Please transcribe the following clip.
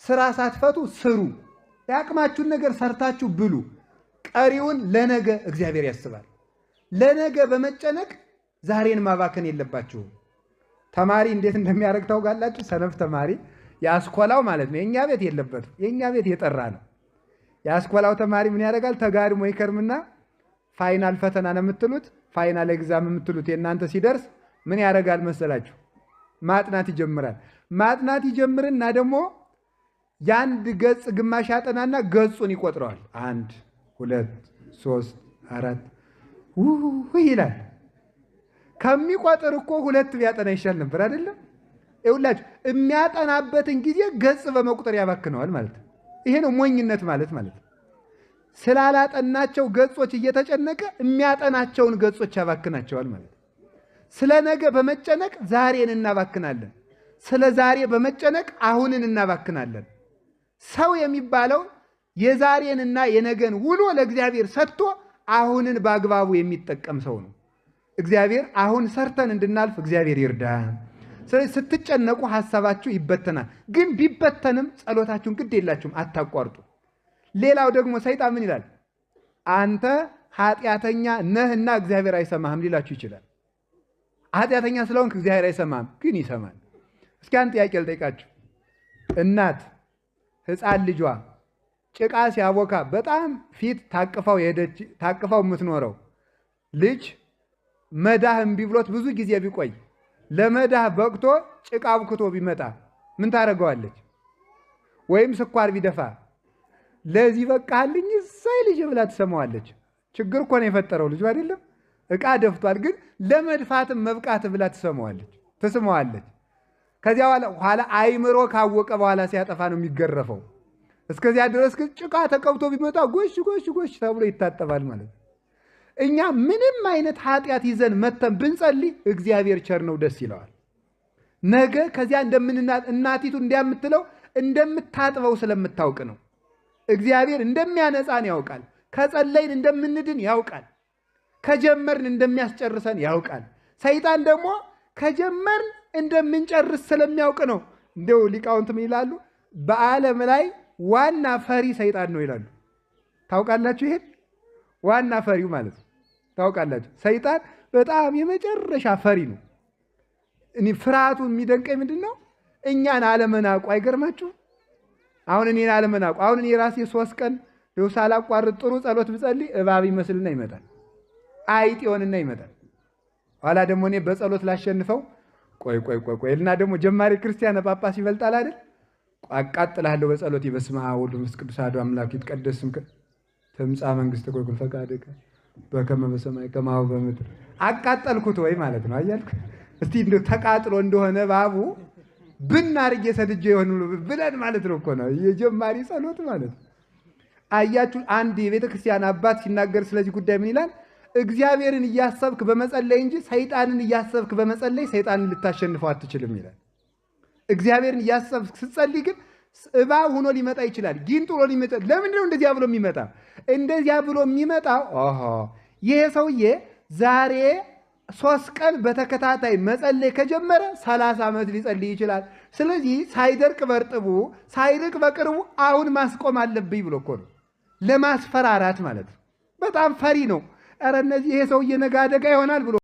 ስራ ሳትፈቱ ስሩ። ያቅማችሁን ነገር ሰርታችሁ ብሉ። ቀሪውን ለነገ እግዚአብሔር ያስባል። ለነገ በመጨነቅ ዛሬን ማባከን የለባችሁም። ተማሪ እንዴት እንደሚያደርግ ታውቃላችሁ? ሰነፍ ተማሪ ያስኮላው ማለት ነው። የኛ ቤት የለበትም። የኛ ቤት የጠራ ነው። ያስኮላው ተማሪ ምን ያደርጋል? ተጋድሞ ይከርምና ፋይናል ፈተና ነው የምትሉት፣ ፋይናል ኤግዛም የምትሉት የእናንተ ሲደርስ ምን ያደርጋል መሰላችሁ? ማጥናት ይጀምራል። ማጥናት ይጀምርና ደግሞ የአንድ ገጽ ግማሽ ያጠናና ገጹን ይቆጥረዋል። 1 2 3 4 ይላል። ከሚቆጥር እኮ 2 ቢያጠና ይሻል ነበር አይደለም? ይኸውላችሁ የሚያጠናበትን ጊዜ ገጽ በመቁጠር ያባክነዋል ማለት ነው። ይሄ ነው ሞኝነት ማለት ነው። ስላላጠናቸው ገጾች እየተጨነቀ የሚያጠናቸውን ገጾች ያባክናቸዋል ማለት ነው። ስለ ነገ በመጨነቅ ዛሬን እናባክናለን። ስለ ዛሬ በመጨነቅ አሁንን እናባክናለን። ሰው የሚባለው የዛሬንና የነገን ውሎ ለእግዚአብሔር ሰጥቶ አሁንን በአግባቡ የሚጠቀም ሰው ነው። እግዚአብሔር አሁን ሰርተን እንድናልፍ እግዚአብሔር ይርዳን። ስለዚህ ስትጨነቁ ሐሳባችሁ ይበተናል። ግን ቢበተንም ጸሎታችሁን ግድ የላችሁም፣ አታቋርጡ። ሌላው ደግሞ ሰይጣን ምን ይላል? አንተ ኃጢአተኛ ነህና እግዚአብሔር አይሰማህም ሊላችሁ ይችላል። ኃጢአተኛ ስለሆንክ እግዚአብሔር አይሰማህም፣ ግን ይሰማል። እስኪ አንድ ጥያቄ ልጠይቃችሁ። እናት ሕፃን ልጇ ጭቃ ሲያቦካ በጣም ፊት ታቅፋው የምትኖረው ልጅ መዳህ እምቢ ብሎት ብዙ ጊዜ ቢቆይ ለመዳህ በቅቶ ጭቃ አብክቶ ቢመጣ ምን ታደርገዋለች? ወይም ስኳር ቢደፋ ለዚህ በቃልኝ እሰይ ልጅ ብላ ትሰማዋለች። ችግር እኮ ነው የፈጠረው ልጅ አይደለም? ዕቃ ደፍቷል፣ ግን ለመድፋትም መብቃት ብላ ትስመዋለች። ከዚያ በኋላ አይምሮ ካወቀ በኋላ ሲያጠፋ ነው የሚገረፈው። እስከዚያ ድረስ ግን ጭቃ ተቀብቶ ቢመጣ ጎሽ ጎሽ ጎሽ ተብሎ ይታጠባል ማለት ነው። እኛ ምንም አይነት ኃጢአት ይዘን መተን ብንጸልይ እግዚአብሔር ቸር ነው፣ ደስ ይለዋል። ነገ ከዚያ እናቲቱ እንዲያምትለው እንደምታጥበው ስለምታውቅ ነው። እግዚአብሔር እንደሚያነጻን ያውቃል። ከጸለይን እንደምንድን ያውቃል። ከጀመርን እንደሚያስጨርሰን ያውቃል። ሰይጣን ደግሞ ከጀመርን እንደምንጨርስ ስለሚያውቅ ነው። እንደው ሊቃውንት ምን ይላሉ? በዓለም ላይ ዋና ፈሪ ሰይጣን ነው ይላሉ። ታውቃላችሁ? ይሄን ዋና ፈሪው ማለት ነው። ታውቃላችሁ? ሰይጣን በጣም የመጨረሻ ፈሪ ነው። እኔ ፍርሃቱ የሚደንቀኝ ምንድን ነው? እኛን አለመናቁ። አይገርማችሁ? አሁን እኔን አለመናቁ። አሁን እኔ ራሴ 3 ቀን ደው ሳላቋርጥ ጥሩ ጸሎት ብጸልይ እባብ ይመስልና ይመጣል፣ አይጥ ይሆንና ይመጣል። ኋላ ደግሞ እኔ በጸሎት ላሸንፈው ቆይ እና ደግሞ ጀማሪ ክርስቲያን ጳጳስ ይበልጣል አይደል? አቃጥላለሁ በጸሎት በስመ አብ ወወልድ ወመንፈስ ቅዱስ አሐዱ አምላክ ይትቀደስ ስምከ ትምጻእ መንግሥትከ ወይኩን ፈቃድከ በከመ በሰማይ ከማሁ በምድር። አቃጠልኩት ወይ ማለት ነው። አያልኩ እስቲ እንደው ተቃጥሎ እንደሆነ ባቡ ብናርጌ ሰድጄ ይሆን ብለን ማለት ነው እኮ ነው የጀማሪ ጸሎት ማለት ነው። አያችሁ አንድ የቤተ ክርስቲያን አባት ሲናገር ስለዚህ ጉዳይ ምን ይላል? እግዚአብሔርን እያሰብክ በመጸለይ እንጂ ሰይጣንን እያሰብክ በመጸለይ ሰይጣንን ልታሸንፈው አትችልም ይላል። እግዚአብሔርን እያሰብክ ስትጸልይ ግን እባብ ሆኖ ሊመጣ ይችላል፣ ጊንጥ ሆኖ ሊመጣ። ለምንድን ነው እንደዚያ ብሎ የሚመጣ? እንደዚያ ብሎ የሚመጣው ይሄ ሰውዬ ዛሬ 3 ቀን በተከታታይ መጸለይ ከጀመረ 30 ዓመት ሊጸልይ ይችላል። ስለዚህ ሳይደርቅ በርጥቡ ሳይርቅ በቅርቡ አሁን ማስቆም አለብኝ ብሎ እኮ ነው፣ ለማስፈራራት ማለት ነው። በጣም ፈሪ ነው። ኧረ እነዚህ ይሄ ሰውዬ ነገ አደጋ ይሆናል ብሎ